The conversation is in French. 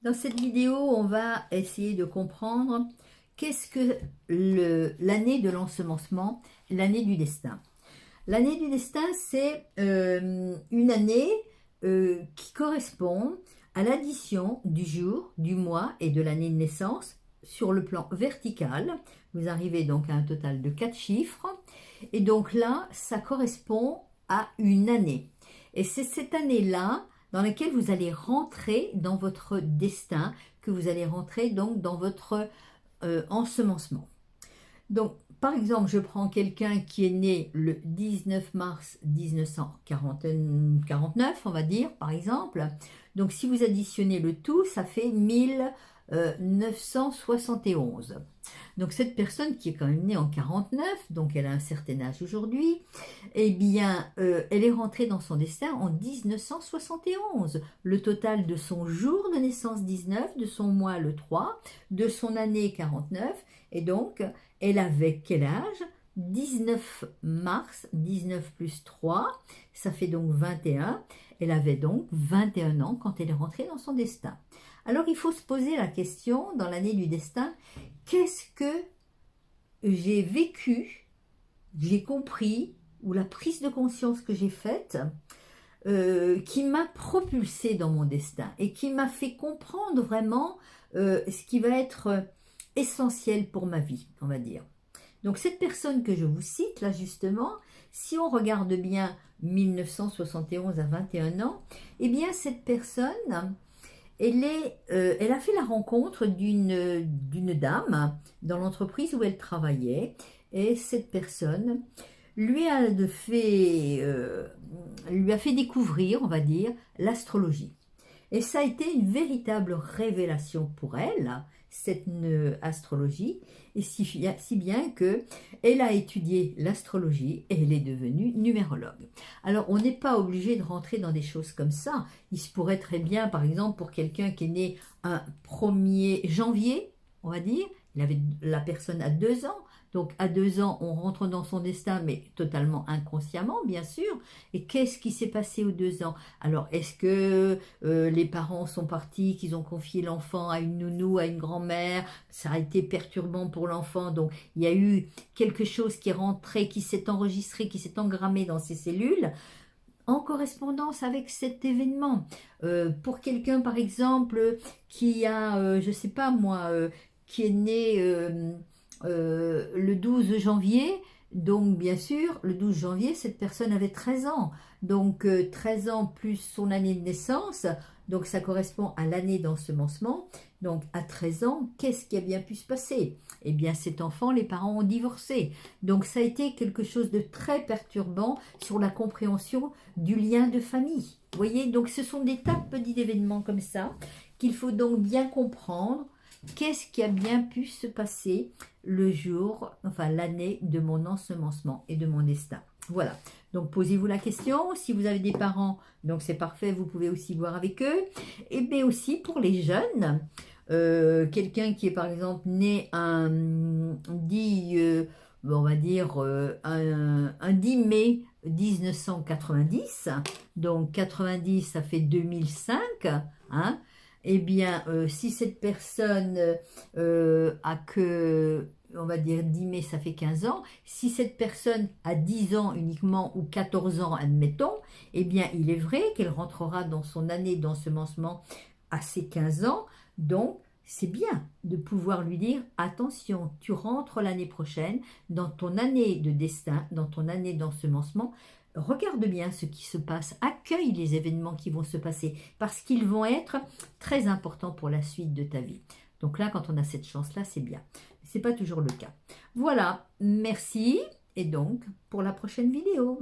Dans cette vidéo, on va essayer de comprendre qu'est-ce que l'année de l'ensemencement, l'année du destin. L'année du destin, c'est une année qui correspond à l'addition du jour, du mois et de l'année de naissance sur le plan vertical. Vous arrivez donc à un total de 4 chiffres. Et donc là, ça correspond à une année. Et c'est cette année-là dans laquelle vous allez rentrer dans votre destin, que vous allez rentrer donc dans votre ensemencement. Donc, par exemple, je prends quelqu'un qui est né le 19 mars 1949, on va dire, par exemple. Donc, si vous additionnez le tout, ça fait 1971. Donc, cette personne qui est quand même née en 49, donc elle a un certain âge aujourd'hui, eh bien, elle est rentrée dans son destin en 1971. Le total de son jour de naissance 19, de son mois le 3, de son année 49, et donc, elle avait quel âge? 19 mars, 19 plus 3, ça fait donc 21. Elle avait donc 21 ans quand elle est rentrée dans son destin. Alors, il faut se poser la question, dans l'année du destin, qu'est-ce que j'ai vécu, j'ai compris, ou la prise de conscience que j'ai faite, qui m'a propulsée dans mon destin et qui m'a fait comprendre vraiment ce qui va être essentiel pour ma vie, on va dire. Donc cette personne que je vous cite là justement, si on regarde bien 1971 à 21 ans, eh bien cette personne, elle a fait la rencontre d'une dame dans l'entreprise où elle travaillait, et cette personne lui a fait découvrir, on va dire, l'astrologie. Et ça a été une véritable révélation pour elle, cette astrologie, et si bien que elle a étudié l'astrologie et elle est devenue numérologue. Alors, on n'est pas obligé de rentrer dans des choses comme ça. Il se pourrait très bien, par exemple, pour quelqu'un qui est né un 1er janvier, on va dire, la personne a 2 ans. Donc, à 2 ans, on rentre dans son destin, mais totalement inconsciemment, bien sûr. Et qu'est-ce qui s'est passé aux 2 ans? Alors, est-ce que les parents sont partis, qu'ils ont confié l'enfant à une nounou, à une grand-mère? Ça a été perturbant pour l'enfant. Donc, il y a eu quelque chose qui est rentré, qui s'est enregistré, qui s'est engrammé dans ses cellules, en correspondance avec cet événement. Pour quelqu'un, par exemple, qui a, je ne sais pas moi, qui est né le 12 janvier, donc bien sûr, le 12 janvier, cette personne avait 13 ans. Donc 13 ans plus son année de naissance, donc ça correspond à l'année d'ensemencement. Donc à 13 ans, qu'est-ce qui a bien pu se passer? Eh bien cet enfant, les parents ont divorcé. Donc ça a été quelque chose de très perturbant sur la compréhension du lien de famille. Vous voyez, donc ce sont des tas de petits événements comme ça qu'il faut donc bien comprendre. Qu'est-ce qui a bien pu se passer le jour, enfin l'année de mon ensemencement et de mon destin? Voilà, donc posez-vous la question. Si vous avez des parents, donc c'est parfait, vous pouvez aussi voir avec eux. Et bien aussi pour les jeunes, quelqu'un qui est par exemple né on va dire un 10 mai 1990, donc 90 ça fait 2005, hein. Eh bien, si cette personne a que, on va dire 10 mai, ça fait 15 ans, si cette personne a 10 ans uniquement ou 14 ans, admettons, eh bien, il est vrai qu'elle rentrera dans son année d'ensemencement à ses 15 ans. Donc, c'est bien de pouvoir lui dire, attention, tu rentres l'année prochaine dans ton année de destin, dans ton année d'ensemencement. Regarde bien ce qui se passe, accueille les événements qui vont se passer parce qu'ils vont être très importants pour la suite de ta vie. Donc là, quand on a cette chance-là, c'est bien. Ce n'est pas toujours le cas. Voilà, merci et donc pour la prochaine vidéo.